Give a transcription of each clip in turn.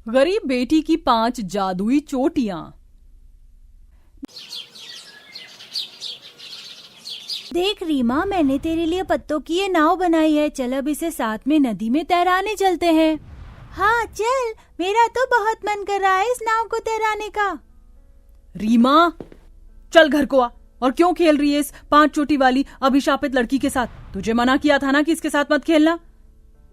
गरीब बेटी की 5 जादुई चोटियां। देख रीमा, मैंने तेरे लिए पत्तों की ये नाव बनाई है। चल अब इसे साथ में नदी में तैराने चलते हैं। हाँ चल, मेरा तो बहुत मन कर रहा है इस नाव को तैराने का। रीमा, चल घर को आ। और क्यों खेल रही है इस 5 चोटी वाली अभिशापित लड़की के साथ? तुझे मना किया था ना कि इसके साथ मत खेलना।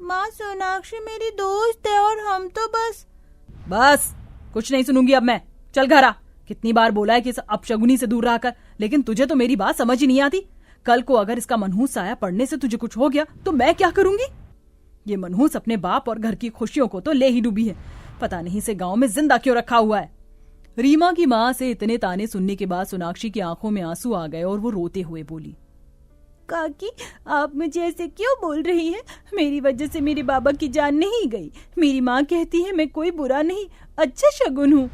माँ, सोनाक्षी मेरी दोस्त है और हम तो बस कुछ नहीं सुनूंगी अब मैं। चल घर आ। कितनी बार बोला है कि इस अपशगुनी से दूर रहा कर, लेकिन तुझे तो मेरी बात समझ ही नहीं आती। कल को अगर इसका मनहूस साया पड़ने से तुझे कुछ हो गया तो मैं क्या करूंगी? ये मनहूस अपने बाप और घर की खुशियों को तो ले ही डूबी है। पता नहीं इसे गांव में जिंदा क्यों रखा हुआ है। रीमा की माँ से इतने ताने सुनने के बाद सोनाक्षी की आंखों में आंसू आ गए और वो रोते हुए बोली, काकी, आप मुझे ऐसे क्यों बोल रही हैं? मेरी वजह से मेरे बाबा की जान नहीं गई। मेरी माँ कहती है मैं कोई बुरा नहीं, अच्छा शगुन हूँ।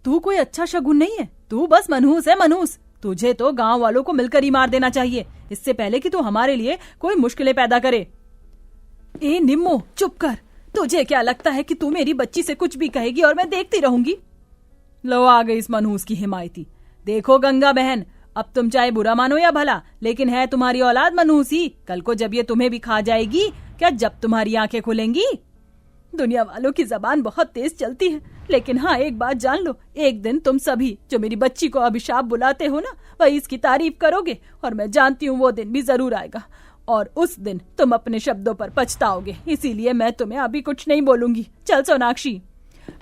तू कोई अच्छा शगुन नहीं है, तू बस मनहूस है, मनहूस। तुझे तो गांव वालों को मिलकर ही मार देना चाहिए, इससे पहले कि तू हमारे लिए कोई मुश्किलें पैदा करे। ए निम्मो, चुप कर। तुझे क्या लगता है कि तू मेरी बच्ची से कुछ भी कहेगी और मैं देखती रहूंगी? लो आ गई इस मनहूस की हिमायती। देखो गंगा बहन, अब तुम चाहे बुरा मानो या भला, लेकिन है तुम्हारी औलाद मनहूस ही। कल को जब ये तुम्हें भी खा जाएगी, क्या जब तुम्हारी आंखें खुलेंगी? दुनिया वालों की जबान बहुत तेज चलती है, लेकिन हाँ एक बात जान लो, एक दिन तुम सभी जो मेरी बच्ची को अभिशाप बुलाते हो ना, वही इसकी तारीफ करोगे। और मैं जानती हूँ वो दिन भी जरूर आएगा और उस दिन तुम अपने शब्दों पर पछताओगे। इसीलिए मैं तुम्हें अभी कुछ नहीं बोलूंगी। चल सोनाक्षी।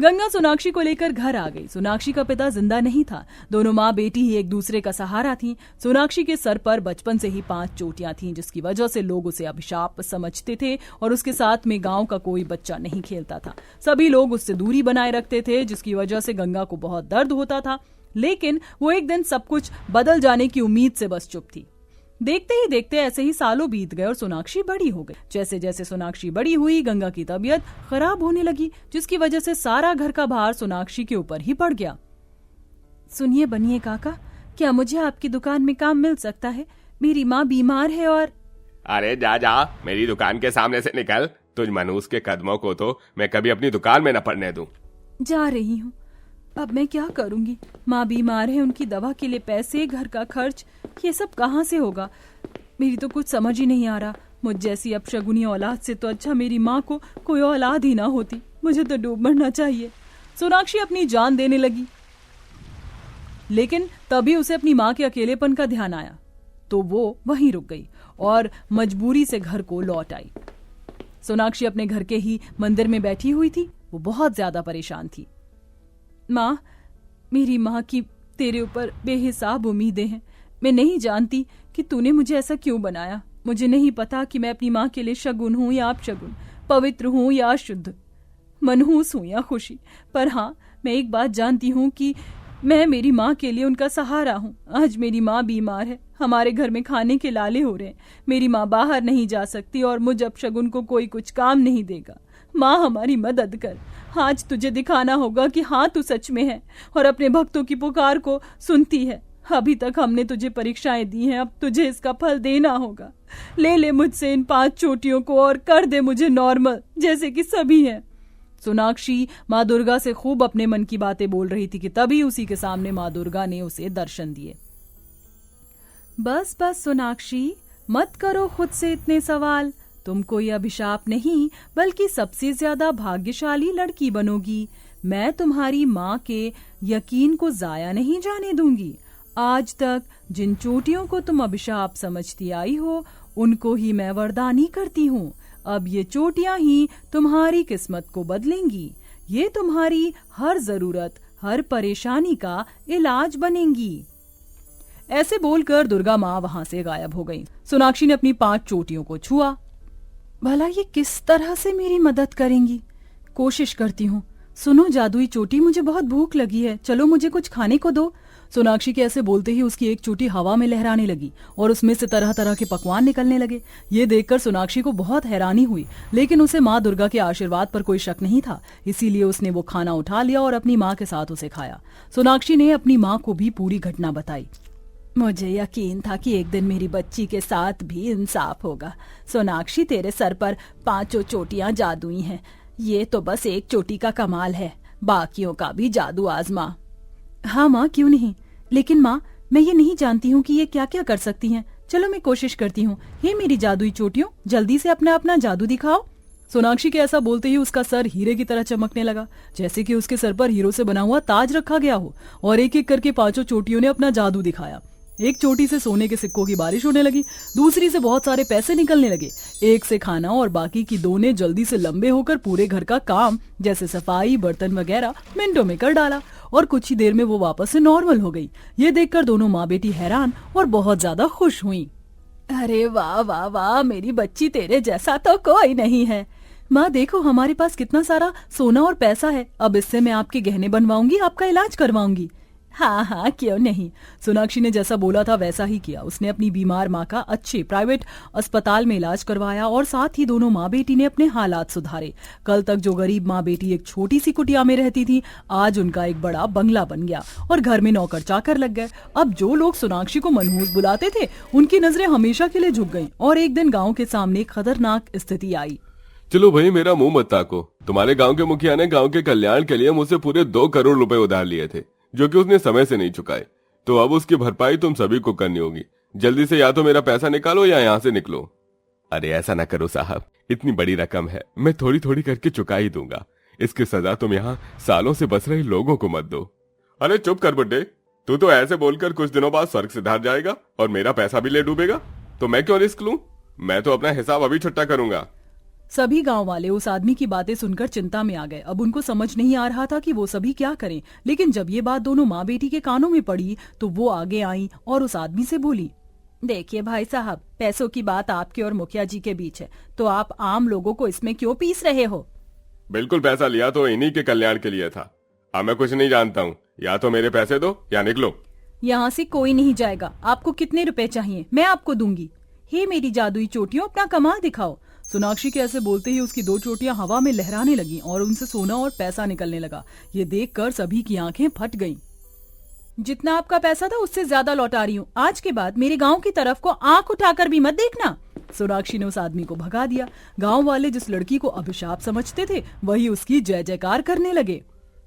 गंगा सोनाक्षी को लेकर घर आ गई। सोनाक्षी का पिता जिंदा नहीं था। दोनों माँ बेटी ही एक दूसरे का सहारा थीं। सोनाक्षी के सर पर बचपन से ही 5 चोटियां थीं, जिसकी वजह से लोग उसे अभिशाप समझते थे और उसके साथ में गांव का कोई बच्चा नहीं खेलता था। सभी लोग उससे दूरी बनाए रखते थे, जिसकी वजह से गंगा को बहुत दर्द होता था। लेकिन वो एक दिन सब कुछ बदल जाने की उम्मीद से बस चुप थी। देखते ही देखते ऐसे ही सालों बीत गए और सोनाक्षी बड़ी हो गई। जैसे जैसे सोनाक्षी बड़ी हुई, गंगा की तबीयत खराब होने लगी, जिसकी वजह से सारा घर का भार सोनाक्षी के ऊपर ही पड़ गया। सुनिए बनिए काका, क्या मुझे आपकी दुकान में काम मिल सकता है? मेरी माँ बीमार है और... अरे जा जा, मेरी दुकान के सामने से निकल। तुझ मनहूस के कदमों को तो मैं कभी अपनी दुकान में न पड़ने दूं। जा रही हूँ। अब मैं क्या करूंगी? माँ बीमार है, उनकी दवा के लिए पैसे, घर का खर्च, ये सब कहाँ से होगा? मेरी तो कुछ समझ ही नहीं आ रहा। मुझ जैसी अपशगुनी औलाद से तो अच्छा मेरी माँ को कोई औलाद ही ना होती। मुझे तो डूब मरना चाहिए। सोनाक्षी अपनी जान देने लगी, लेकिन तभी उसे अपनी माँ के अकेलेपन का ध्यान आया, तो वो वहीं रुक गई और मजबूरी से घर को लौट आई। सोनाक्षी अपने घर के ही मंदिर में बैठी हुई थी। वो बहुत ज्यादा परेशान थी। माँ, मेरी माँ की तेरे ऊपर बेहिसाब उम्मीदें हैं। मैं नहीं जानती कि तूने मुझे ऐसा क्यों बनाया। मुझे नहीं पता कि मैं अपनी माँ के लिए शगुन हूँ या अपशगुन, पवित्र हूँ या अशुद्ध, मनहूस हूँ या खुशी। पर हाँ, मैं एक बात जानती हूँ कि मैं मेरी माँ के लिए उनका सहारा हूँ। आज मेरी माँ बीमार है, हमारे घर में खाने के लाले हो रहे हैं। मेरी माँ बाहर नहीं जा सकती और मुझ अपशगुन को कोई कुछ काम नहीं देगा। माँ, हमारी मदद कर। आज तुझे दिखाना होगा कि हाँ, तू सच में है और अपने भक्तों की पुकार को सुनती है। अभी तक हमने तुझे परीक्षाएं दी हैं, अब तुझे इसका फल देना होगा। ले मुझसे इन 5 चोटियों को और कर दे मुझे नॉर्मल, जैसे कि सभी हैं। सोनाक्षी माँ दुर्गा से खूब अपने मन की बातें बोल रही थी कि तभी उसी के सामने माँ दुर्गा ने उसे दर्शन दिए। बस बस सोनाक्षी, मत करो खुद से इतने सवाल। तुम कोई अभिशाप नहीं, बल्कि सबसे ज्यादा भाग्यशाली लड़की बनोगी। मैं तुम्हारी माँ के यकीन को जाया नहीं जाने दूंगी। आज तक जिन चोटियों को तुम अभिशाप समझती आई हो, उनको ही मैं वरदानी करती हूँ। अब ये चोटियां ही तुम्हारी किस्मत को बदलेंगी। ये तुम्हारी हर जरूरत, हर परेशानी का इलाज बनेंगी। ऐसे बोलकर दुर्गा माँ वहां से गायब हो गई। सोनाक्षी ने अपनी 5 चोटियों को छुआ। भला ये किस तरह से मेरी मदद करेंगी? कोशिश करती हूँ। सुनो जादुई चोटी, मुझे बहुत भूख लगी है, चलो मुझे कुछ खाने को दो। सोनाक्षी के ऐसे बोलते ही उसकी एक चोटी हवा में लहराने लगी और उसमें से तरह तरह के पकवान निकलने लगे। ये देखकर सोनाक्षी को बहुत हैरानी हुई, लेकिन उसे माँ दुर्गा के आशीर्वाद पर कोई शक नहीं था। इसीलिए उसने वो खाना उठा लिया और अपनी माँ के साथ उसे खाया। सोनाक्षी ने अपनी माँ को भी पूरी घटना बताई। मुझे यकीन था कि एक दिन मेरी बच्ची के साथ भी इंसाफ होगा। सोनाक्षी, तेरे सर पर 5 चोटियां जादुई हैं। ये तो बस एक चोटी का कमाल है, बाकियों का भी जादू आजमा। हाँ माँ, क्यों नहीं, लेकिन माँ मैं ये नहीं जानती हूँ कि ये क्या क्या कर सकती हैं। चलो मैं कोशिश करती हूँ। हे मेरी जादुई चोटियों, जल्दी से अपना अपना जादू दिखाओ। सोनाक्षी के ऐसा बोलते ही उसका सर हीरे की तरह चमकने लगा, जैसे कि उसके सर पर हीरो से बना हुआ ताज रखा गया हो। और एक एक करके 5 चोटियों ने अपना जादू दिखाया। एक चोटी से सोने के सिक्कों की बारिश होने लगी, दूसरी से बहुत सारे पैसे निकलने लगे, एक से खाना, और बाकी की 2 ने जल्दी से लंबे होकर पूरे घर का काम जैसे सफाई, बर्तन वगैरह मिनटों में कर डाला। और कुछ ही देर में वो वापस से नॉर्मल हो गई। ये देखकर दोनों माँ बेटी हैरान और बहुत ज्यादा खुश हुई। अरे वाह वाह वाह, मेरी बच्ची तेरे जैसा तो कोई नहीं है। माँ देखो, हमारे पास कितना सारा सोना और पैसा है, अब इससे मैं आपके गहने बनवाऊंगी, आपका इलाज करवाऊंगी। हाँ हाँ, क्यों नहीं। सोनाक्षी ने जैसा बोला था वैसा ही किया। उसने अपनी बीमार माँ का अच्छे प्राइवेट अस्पताल में इलाज करवाया और साथ ही दोनों माँ बेटी ने अपने हालात सुधारे। कल तक जो गरीब माँ बेटी एक छोटी सी कुटिया में रहती थी, आज उनका एक बड़ा बंगला बन गया और घर में नौकर चाकर लग गए। अब जो लोग सोनाक्षी को मनहूस बुलाते थे, उनकी नजरें हमेशा के लिए झुक गईं। और एक दिन गाँव के सामने एक खतरनाक स्थिति आई। चलो भाई, मेरा मुंह मत ताको। तुम्हारे गांव के मुखिया ने गांव के कल्याण के लिए मुझसे पूरे 2 करोड़ रुपए उधार लिए थे, जो कि उसने समय से नहीं चुकाए। तो अब उसकी भरपाई तुम सभी को करनी होगी। जल्दी से या तो मेरा पैसा निकालो या यहाँ से निकलो। अरे ऐसा ना करो साहब, इतनी बड़ी रकम है, मैं थोड़ी थोड़ी करके चुका ही दूंगा। इसकी सजा तुम यहाँ सालों से बस रहे लोगों को मत दो। अरे चुप कर बुड्ढे, तू तो ऐसे बोलकर कुछ दिनों बाद स्वर्ग सिधार जाएगा और मेरा पैसा भी ले डूबेगा। तो मैं क्यों रिस्क लूं? मैं तो अपना हिसाब अभी छुट्टा करूंगा। सभी गांव वाले उस आदमी की बातें सुनकर चिंता में आ गए। अब उनको समझ नहीं आ रहा था कि वो सभी क्या करें। लेकिन जब ये बात दोनों माँ बेटी के कानों में पड़ी तो वो आगे आई और उस आदमी से बोली, देखिए भाई साहब, पैसों की बात आपके और मुखिया जी के बीच है, तो आप आम लोगों को इसमें क्यों पीस रहे हो? बिल्कुल, पैसा लिया तो इन्हीं के कल्याण के लिए था। अब मैं कुछ नहीं जानता हूँ, या तो मेरे पैसे दो या निकलो। यहाँ से कोई नहीं जाएगा। आपको कितने रुपए चाहिए, मैं आपको दूंगी। हे मेरी जादुई चोटियों, अपना कमाल दिखाओ। सोनाक्षी के ऐसे बोलते ही उसकी 2 चोटियां हवा में लहराने लगी और उनसे सोना और पैसा निकलने लगा। ये देखकर सभी की आंखें फट गईं। जितना आपका पैसा था उससे ज्यादा लौटा रही हूँ। आज के बाद मेरे गांव की तरफ को आंख उठाकर भी मत देखना। सोनाक्षी ने उस आदमी को भगा दिया। गांव वाले जिस लड़की को अभिशाप समझते थे, वही उसकी जय जयकार करने लगे।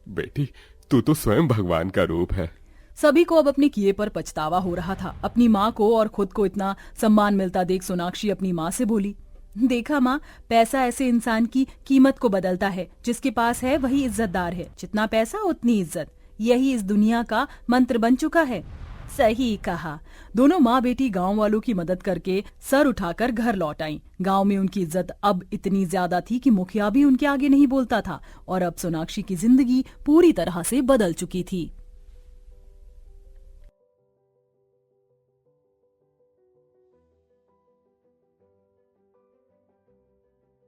बेटी, तू तो स्वयं भगवान का रूप है। सभी को अब अपने किए पर पछतावा हो रहा था। अपनी माँ को और खुद को इतना सम्मान मिलता देख सोनाक्षी अपनी माँ से बोली, देखा माँ, पैसा ऐसे इंसान की कीमत को बदलता है। जिसके पास है वही इज्जतदार है। जितना पैसा उतनी इज्जत, यही इस दुनिया का मंत्र बन चुका है। सही कहा। दोनों माँ बेटी गांव वालों की मदद करके सर उठाकर घर लौट आईं। गांव में उनकी इज्जत अब इतनी ज्यादा थी कि मुखिया भी उनके आगे नहीं बोलता था और अब सोनाक्षी की जिंदगी पूरी तरह से बदल चुकी थी।